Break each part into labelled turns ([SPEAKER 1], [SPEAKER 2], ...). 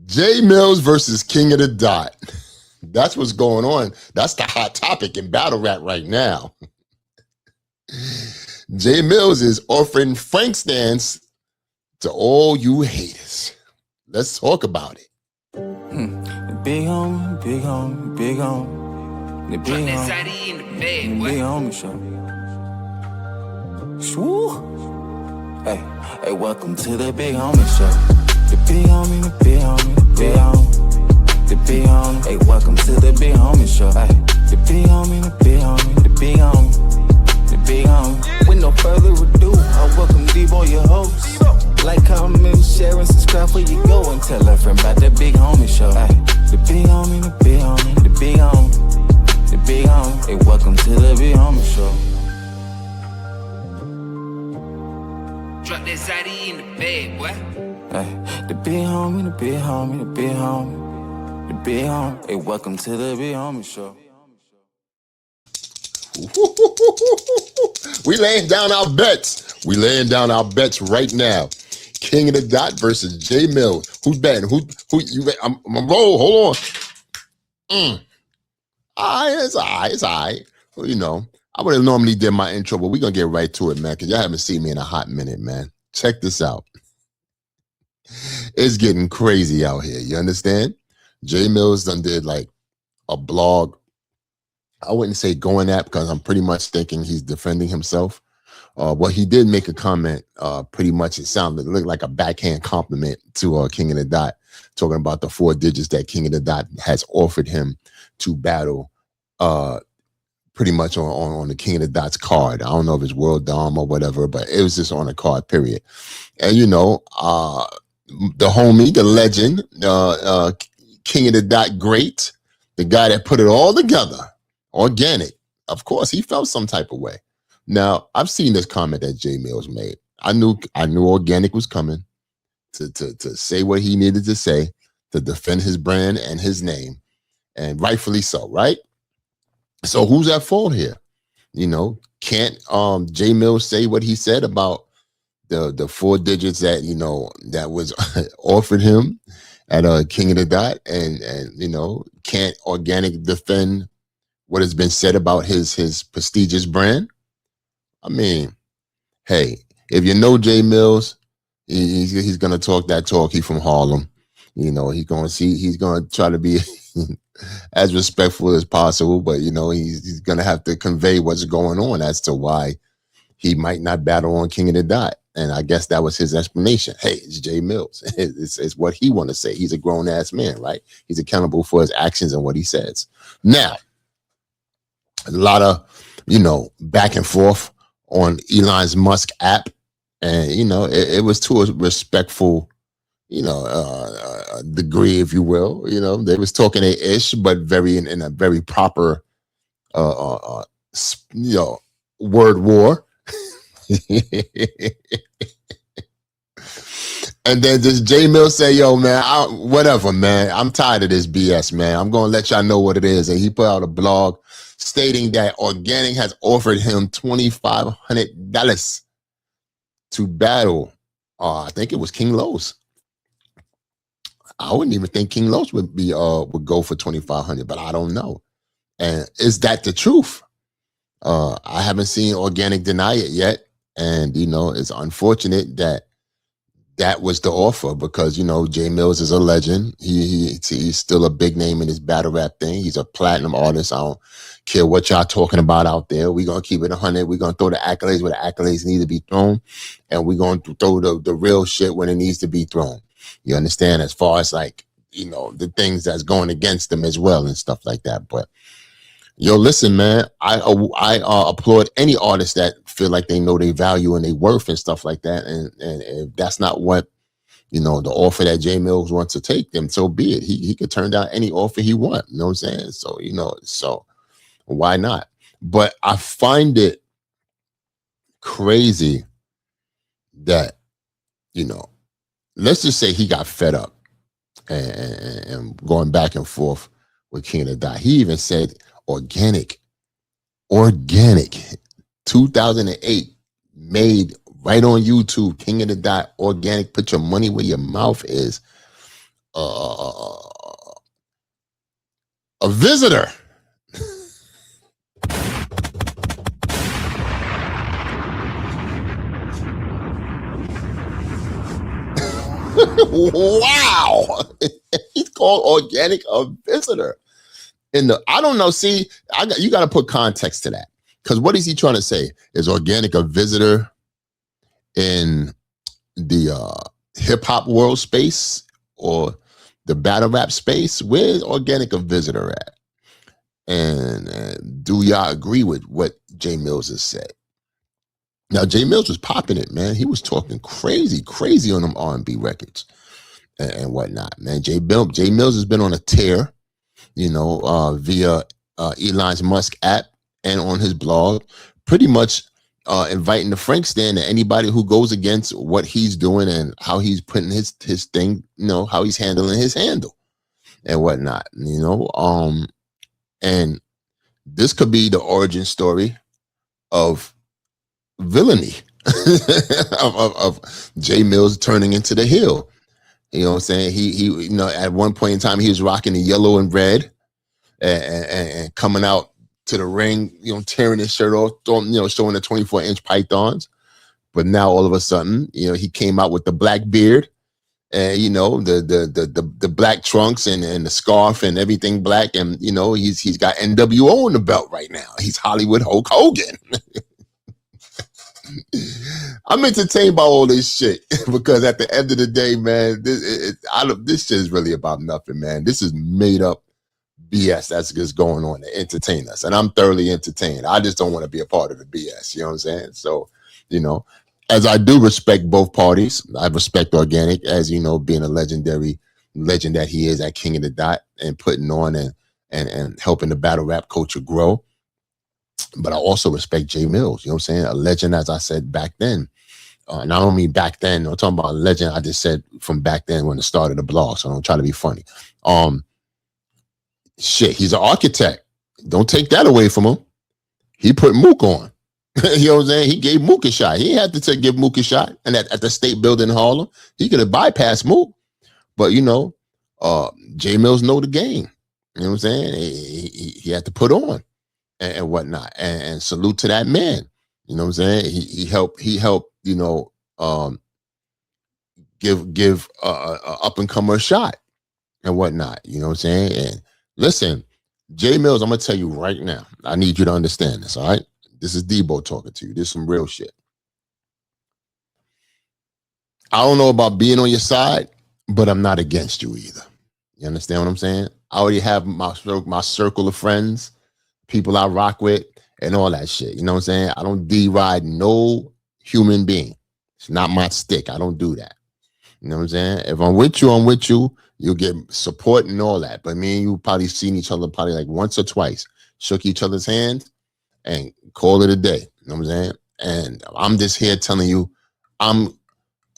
[SPEAKER 1] Jay Mills versus King of the Dot. That's what's going on. That's the hot topic in battle rap right now. Jay Mills is offering Frank's dance to all you haters. Let's talk about it.
[SPEAKER 2] The big homie, big homie, big homie. The big homie, big homie show. Swoo. Hey, welcome to the big homie show. The big homie, the big homie, the big homie. The big homie, hey, welcome to the big homie show. Hey, the big homie, the big homie, the big homie. The big homie. With no further ado, I welcome D-Boy, your host. Like, comment, share, and subscribe before you go and tell a friend about the big homie show. Ay, the big homie, the big homie, the big homie, the big homie. Hey, welcome to the big homie show. Drop that Zaddy in the bed, boy. Ay, the big homie, the big homie, the big homie, the big homie. Hey, welcome to the big homie show.
[SPEAKER 1] We laying down our bets. We laying down our bets right now. King of the Dot versus Jay Mills. Who's betting? Who you? I'm roll. Hold on. It's all right. Well, you know, I would have normally did my intro, but we're gonna get right to it, man, because y'all haven't seen me in a hot minute, man. Check this out. It's getting crazy out here. You understand? Jay Mills done did like a blog. I wouldn't say going at, because I'm pretty much thinking he's defending himself. Well, he did make a comment. Pretty much, it looked like a backhand compliment to King of the Dot, talking about the 4 digits that King of the Dot has offered him to battle. Pretty much on the King of the Dot's card. I don't know if it's World Dom or whatever, but it was just on a card. Period. And you know, the homie, the legend, King of the Dot, great, the guy that put it all together, organic. Of course, he felt some type of way. Now, I've seen this comment that Jay Mills made. I knew organic was coming to say what he needed to say, to defend his brand and his name, and rightfully so, right? So who's at fault here? You know, can't Jay Mills say what he said about the 4 digits that, you know, that was offered him at King of the Dot, and you know, can't organic defend what has been said about his prestigious brand? I mean, hey, if you know Jay Mills, he's gonna talk that talk. He from Harlem, you know. He's gonna try to be as respectful as possible, but you know, he's gonna have to convey what's going on as to why he might not battle on King of the Dot. And I guess that was his explanation. Hey, it's Jay Mills. It's what he want to say. He's a grown ass man, right? He's accountable for his actions and what he says. Now, a lot of, you know, back and forth on Elon Musk app, and you know, it was to a respectful, you know, degree, if you will. You know, they was talking a ish, but very in a very proper, you know, word war. And then just Jay Mills say, yo, man, whatever, man. I'm tired of this BS, man. I'm going to let y'all know what it is. And he put out a blog stating that Organic has offered him $2,500 to battle. I think it was King Los. I wouldn't even think King Los would go for $2,500, but I don't know. And is that the truth? I haven't seen Organic deny it yet. And, you know, it's unfortunate that was the offer, because, you know, Jay Mills is a legend. He's still a big name in his battle rap thing. He's a platinum artist. I don't care what y'all talking about out there. We're going to keep it 100. We're going to throw the accolades where the accolades need to be thrown. And we're going to throw the real shit when it needs to be thrown. You understand? As far as, like, you know, the things that's going against them as well and stuff like that. But yo, listen, man, I applaud any artist that feel like they know their value and their worth and stuff like that. And if that's not what, you know, the offer that Jay Mills wants to take, then so be it. He could turn down any offer he wants. You know what I'm saying? So, you know, so why not? But I find it crazy that, you know, let's just say he got fed up and going back and forth with King of the Dot. He even said, Organic 2008 made right on YouTube, King of the Dot Organic. Put your money where your mouth is. A visitor. Wow. He's called Organic a visitor. I don't know. See, you got to put context to that. Because what is he trying to say? Is Organic a visitor in the hip hop world space or the battle rap space? Where's Organic a visitor at? And do y'all agree with what Jay Mills has said? Now, Jay Mills was popping it, man. He was talking crazy on them R&B records and whatnot, man. Jay Mills has been on a tear, via Elon Musk app and on his blog, pretty much inviting the Frank stand to anybody who goes against what he's doing and how he's putting his thing, how he's handling his handle and whatnot, and this could be the origin story of villainy of Jay Mills turning into the heel. You know what I'm saying? He at one point in time he was rocking the yellow and red and coming out to the ring, tearing his shirt off, showing the 24-inch pythons. But now all of a sudden, he came out with the black beard and the black trunks and the scarf and everything black, and he's got NWO on the belt right now. He's Hollywood Hulk Hogan. I'm entertained by all this shit because at the end of the day, man, this shit is really about nothing, man. This is made up BS that's just going on to entertain us, and I'm thoroughly entertained. I just don't want to be a part of the BS. You know what I'm saying? So, as I do respect both parties, I respect Organic as being a legend that he is at King of the Dot and putting on and helping the battle rap culture grow. But I also respect Jay Mills, you know what I'm saying? A legend, as I said back then. And I don't mean back then, I'm talking about a legend I just said from back then when it started the blog, so I don't try to be funny. Shit, he's an architect. Don't take that away from him. He put Mook on. You know what I'm saying? He gave Mook a shot. He had to give Mook a shot. And at the State Building in Harlem, he could have bypassed Mook. But, Jay Mills know the game. You know what I'm saying? He had to put on and whatnot. And salute to that man. You know what I'm saying? He helped, give a up-and-comer a shot and whatnot. You know what I'm saying? And listen, Jay Mills, I'm going to tell you right now. I need you to understand this, all right? This is Debo talking to you. This is some real shit. I don't know about being on your side, but I'm not against you either. You understand what I'm saying? I already have my circle of friends, people I rock with, and all that shit. You know what I'm saying? I don't deride no human being. It's not my stick. I don't do that. You know what I'm saying? If I'm with you, I'm with you. You'll get support and all that. But me and you probably seen each other probably like once or twice, shook each other's hands, and call it a day. You know what I'm saying? And I'm just here telling you, I'm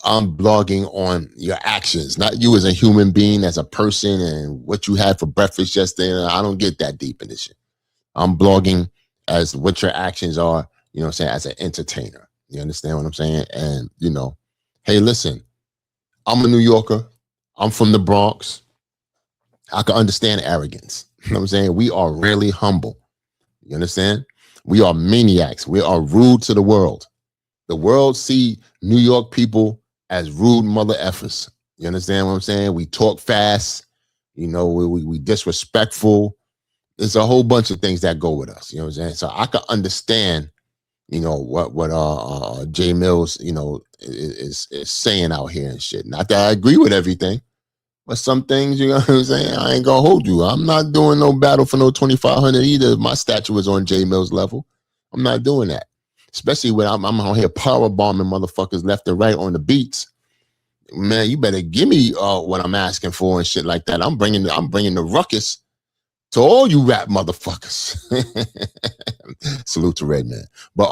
[SPEAKER 1] blogging on your actions, not you as a human being, as a person, and what you had for breakfast yesterday. I don't get that deep in this shit. I'm blogging as what your actions are, you know what I'm saying, as an entertainer. You understand what I'm saying? And, hey, listen, I'm a New Yorker. I'm from the Bronx. I can understand arrogance. You know what I'm saying? We are really humble. You understand? We are maniacs. We are rude to the world. The world see New York people as rude mother effers. You understand what I'm saying? We talk fast. We disrespectful. There's a whole bunch of things that go with us. You know what I'm saying? So I can understand, what Jay Mills, is saying out here and shit. Not that I agree with everything, but some things, you know what I'm saying? I ain't gonna hold you. I'm not doing no battle for no 2,500 either. My statue was on Jay Mills level. I'm not doing that. Especially when I'm out here power bombing motherfuckers left and right on the beats. Man, you better give me what I'm asking for and shit like that. I'm bringing the ruckus to all you rap motherfuckers. Salute to Redman. But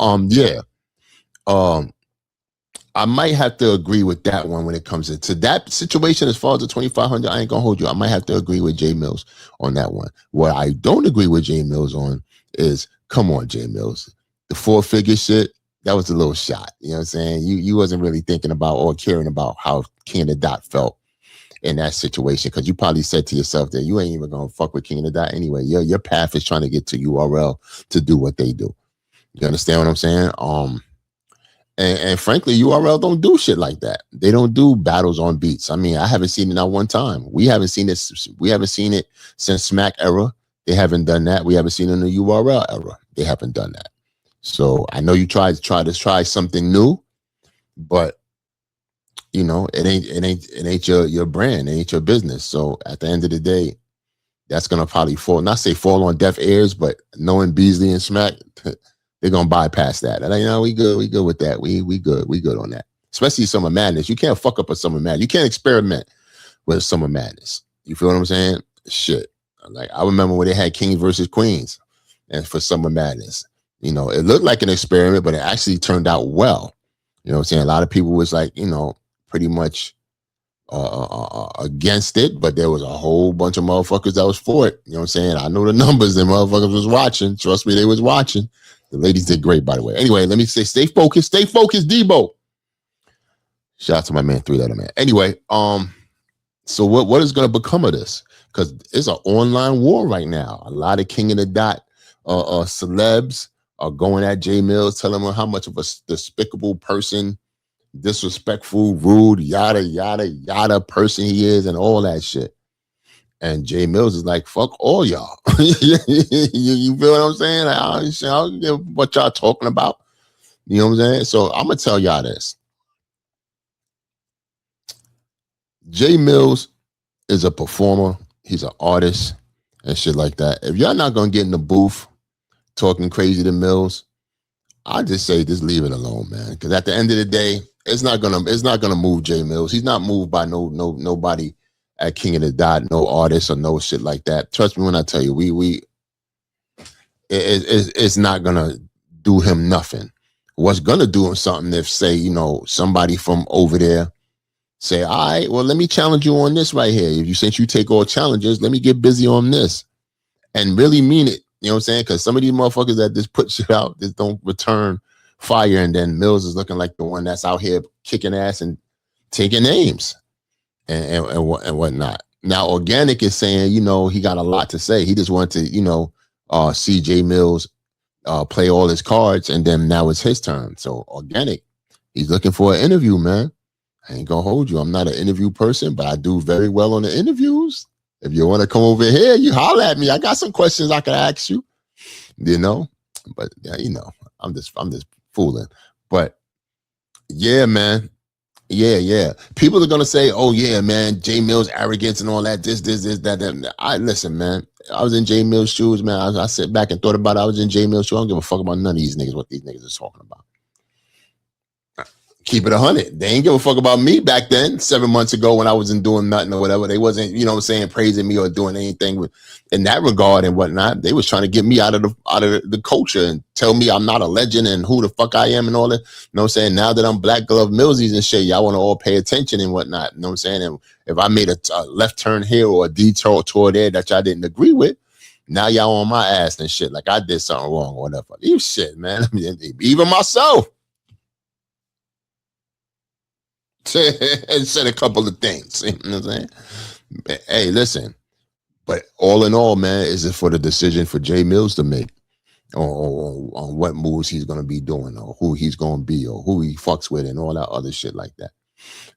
[SPEAKER 1] I might have to agree with that one when it comes to that situation. As far as the 2,500, I ain't gonna hold you. I might have to agree with Jay Mills on that one. What I don't agree with Jay Mills on is, come on, Jay Mills, the 4-figure shit, that was a little shot. You know what I'm saying? You wasn't really thinking about or caring about how King of the Dot felt in that situation, because you probably said to yourself that you ain't even gonna fuck with King of the Dot anyway. Your path is trying to get to URL to do what they do. You understand what I'm saying? And frankly, URL don't do shit like that. They don't do battles on beats. I mean, I haven't seen it not one time. We haven't seen this. We haven't seen it since Smack era. They haven't done that. We haven't seen it in the URL era. They haven't done that. So I know you try something new, but you know, it ain't your brand. It ain't your business. So at the end of the day, that's gonna probably fall on deaf ears, but knowing Beasley and Smack, they're gonna bypass that. And you know, we good with that. We good on that. Especially Summer Madness. You can't fuck up a Summer Madness. You can't experiment with Summer Madness. You feel what I'm saying? Shit. Like, I remember when they had Kings versus Queens and for Summer Madness. You know, it looked like an experiment, but it actually turned out well. You know what I'm saying? A lot of people was like, you know, pretty much against it, but there was a whole bunch of motherfuckers that was for it. You know what I'm saying? I know the numbers, the motherfuckers was watching. Trust me, they was watching. The ladies did great, by the way. Anyway, let me say, stay focused, Debo. Shout out to my man, 3-letter man. Anyway, so what is going to become of this? Because it's an online war right now. A lot of King of the Dot celebs are going at Jay Mills, telling him how much of a despicable person, disrespectful, rude, yada, yada, yada person he is, and all that shit. And Jay Mills is like, fuck all y'all. you feel what I'm saying? Like, I don't give what y'all talking about. You know what I'm saying? So I'm going to tell y'all this. Jay Mills is a performer. He's an artist and shit like that. If y'all not going to get in the booth talking crazy to Mills, I just say just leave it alone, man. Because at the end of the day, it's not gonna move Jay Mills. He's not moved by nobody at King of the Dot, no artist or no shit like that. Trust me when I tell you, it's not gonna do him nothing. What's gonna do him something if, say, you know, somebody from over there say, all right, well, let me challenge you on this right here. Since you take all challenges, let me get busy on this and really mean it. You know what I'm saying? Because some of these motherfuckers that just put shit out, just don't return fire, and then Mills is looking like the one that's out here kicking ass and taking names and whatnot. Now, Organic is saying, you know, he got a lot to say. He just wanted to, you know, see Jay Mills play all his cards, and then now it's his turn. So Organic, he's looking for an interview, man. I ain't gonna hold you. I'm not an interview person, but I do very well on the interviews. If you want to come over here, you holler at me. I got some questions I can ask you, you know. But yeah, you know, I'm just fooling. But yeah, man. Yeah. People are gonna say, oh yeah, man, Jay Mills arrogance and all that, this, that. I listen, man. I was in Jay Mills' shoes, man. I sit back and thought about it. I was in Jay Mills' shoes. I don't give a fuck about none of these niggas, what these niggas are talking about. Keep it 100. They ain't give a fuck about me back then, 7 months ago, when I wasn't doing nothing or whatever. They wasn't, you know what I'm saying, praising me or doing anything in that regard and whatnot. They was trying to get me out of the culture and tell me I'm not a legend and who the fuck I am and all that. You know what I'm saying? Now that I'm Black Glove Millsies and shit, y'all want to all pay attention and whatnot. You know what I'm saying? And if I made a left turn here or a detour there that y'all didn't agree with, now y'all on my ass and shit like I did something wrong or whatever. You shit, man. I mean, even myself. And said a couple of things. You know what I'm saying? Hey, listen. But all in all, man, is it for the decision for Jay Mills to make on what moves he's going to be doing or who he's going to be or who he fucks with and all that other shit like that.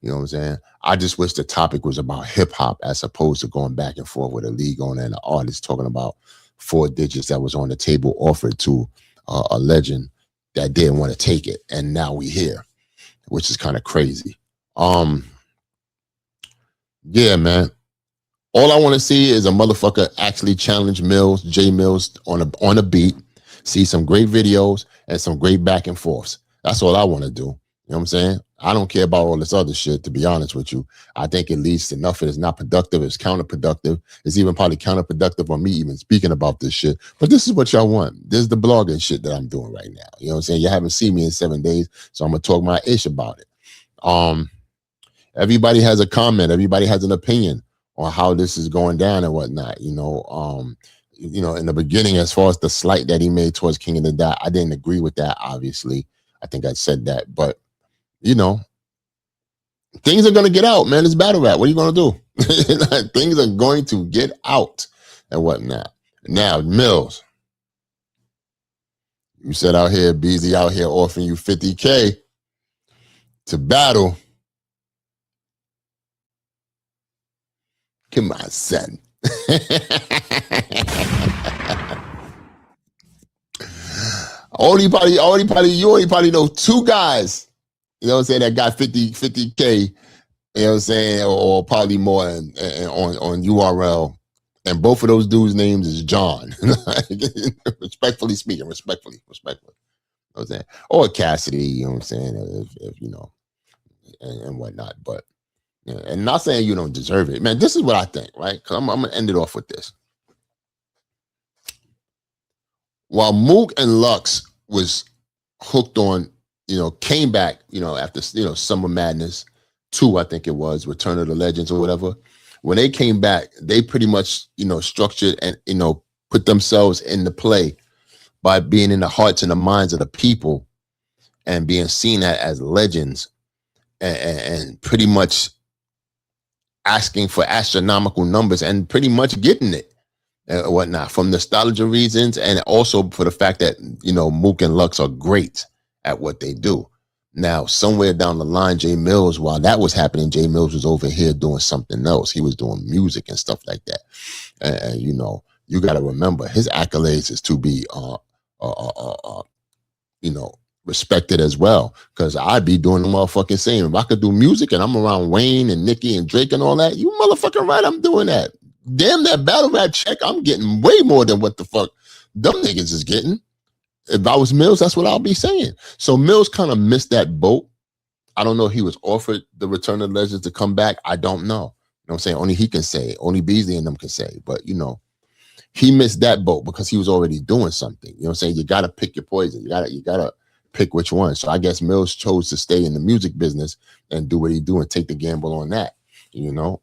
[SPEAKER 1] You know what I'm saying? I just wish the topic was about hip hop as opposed to going back and forth with a league owner and an artist talking about 4 digits that was on the table offered to a legend that didn't want to take it. And now we here, which is kind of crazy. Yeah, man. All I want to see is a motherfucker actually challenge Mills, Jay Mills on a beat, see some great videos and some great back and forths. That's all I want to do. You know what I'm saying? I don't care about all this other shit, to be honest with you. I think it leads to nothing. It's not productive. It's counterproductive. It's even probably counterproductive on me even speaking about this shit. But this is what y'all want. This is the blogging shit that I'm doing right now. You know what I'm saying? You haven't seen me in 7 days, so I'm going to talk my ish about it. Everybody has a comment. Everybody has an opinion on how this is going down and whatnot. You know, in the beginning, as far as the slight that he made towards King of the Dot, I didn't agree with that, obviously. I think I said that, but you know, things are gonna get out, man. It's battle rap. What are you gonna do? Things are going to get out and whatnot. Now, MILLZ, you said out here, BZ out here offering you $50K to battle. Come on, son. you only probably know two guys, you know what I'm saying, that got 50K, you know what I'm saying, or probably more on URL. And both of those dudes' names is John. Respectfully speaking, respectfully. You know what I'm saying? Or Cassidy, you know what I'm saying, if you know, and whatnot. But yeah, and not saying you don't deserve it. Man, this is what I think, right? Because I'm going to end it off with this. While Mook and Lux was hooked on, you know, came back, you know, after, you know, Summer Madness 2, I think it was, Return of the Legends or whatever. When they came back, they pretty much, you know, structured and, you know, put themselves into play by being in the hearts and the minds of the people and being seen as legends and pretty much asking for astronomical numbers and pretty much getting it and whatnot from nostalgia reasons, and also for the fact that, you know, Mook and Lux are great at what they do. Now, somewhere down the line, Jay Mills, while that was happening, Jay Mills was over here doing something else. He was doing music and stuff like that. And you know, you got to remember, his accolades is to be, you know, respected as well. Because I'd be doing the motherfucking same. If I could do music and I'm around Wayne and Nicki and Drake and all that, you motherfucking right, I'm doing that. Damn, that battle rap check, I'm getting way more than what the fuck them niggas is getting. If I was MILLZ, that's what I'll be saying. So MILLZ kind of missed that boat. I don't know if he was offered the Return of the Legends to come back. I don't know. You know what I'm saying? Only he can say it. Only Beasley and them can say it. But, you know, he missed that boat because he was already doing something. You know what I'm saying? You got to pick your poison. You gotta pick which one. So I guess MILLZ chose to stay in the music business and do what he do and take the gamble on that. You know,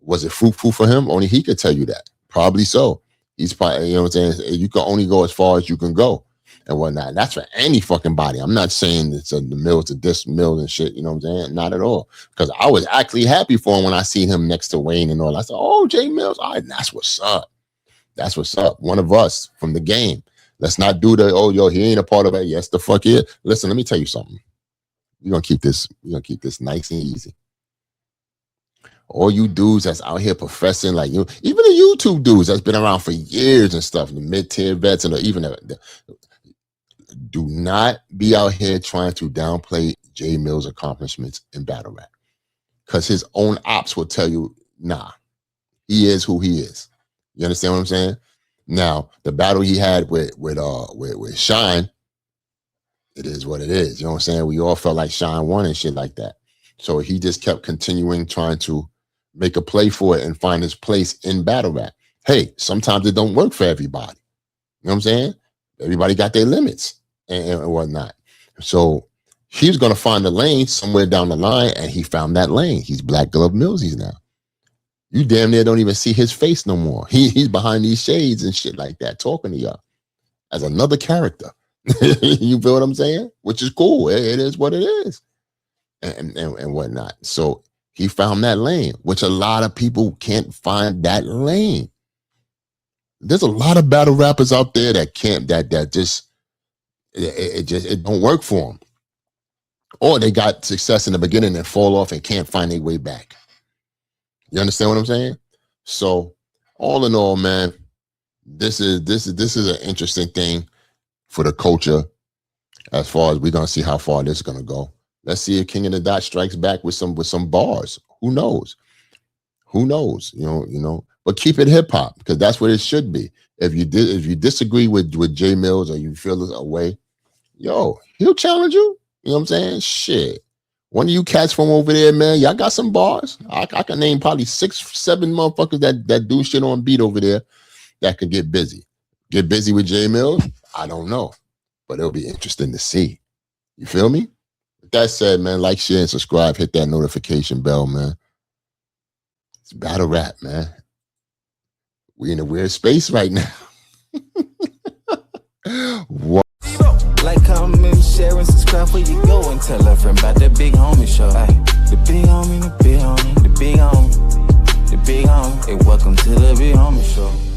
[SPEAKER 1] was it fruitful for him? Only he could tell you that. Probably so. He's probably, you know what I'm saying? You can only go as far as you can go and whatnot. And that's for any fucking body. I'm not saying it's the MILLZ to this MILLZ and shit, you know what I'm saying? Not at all. Because I was actually happy for him when I seen him next to Wayne and all. I said, oh, Jay Mills, all right, that's what's up. That's what's up. One of us from the game. Let's not do the, oh, yo, he ain't a part of it. Yes, the fuck is. Listen, let me tell you something. We're gonna keep this nice and easy. All you dudes that's out here professing, like, you know, even the YouTube dudes that's been around for years and stuff, the mid-tier vets and even do not be out here trying to downplay Jay Mills' accomplishments in battle rap. Because his own ops will tell you, nah, he is who he is. You understand what I'm saying? Now, the battle he had with Shine, it is what it is. You know what I'm saying? We all felt like Shine won and shit like that. So he just kept continuing trying to make a play for it and find his place in battle rap. Hey, sometimes it don't work for everybody. You know what I'm saying? Everybody got their limits and whatnot. So he was going to find the lane somewhere down the line, and he found that lane. He's Black Glove MILLZ now. You damn near don't even see his face no more. He's behind these shades and shit like that, talking to y'all as another character. You feel what I'm saying? Which is cool. It is what it is. And whatnot. So he found that lane, which a lot of people can't find that lane. There's a lot of battle rappers out there that can't, that just it don't work for them. Or they got success in the beginning and fall off and can't find their way back. You understand what I'm saying? So all in all, man, this is an interesting thing for the culture. As far as we're gonna see how far this is gonna go. Let's see if King of the Dot strikes back with some bars. Who knows? Who knows? You know. But keep it hip hop, because that's what it should be. If you disagree with Jay Mills or you feel a way, yo, he'll challenge you. You know what I'm saying? Shit. One of you cats from over there, man, y'all got some bars. I can name probably 6, 7 motherfuckers that do shit on beat over there that could get busy. Get busy with Jay Mills? I don't know. But it'll be interesting to see. You feel me? With that said, man, like, share, and subscribe. Hit that notification bell, man. It's battle rap, man. We in a weird space right now. What?
[SPEAKER 2] Like, comment, share, and south where you go and tell a friend about the big homie show. Ay, the big homie, the big homie, the big homie, the big homie. Hey, welcome to the big homie show.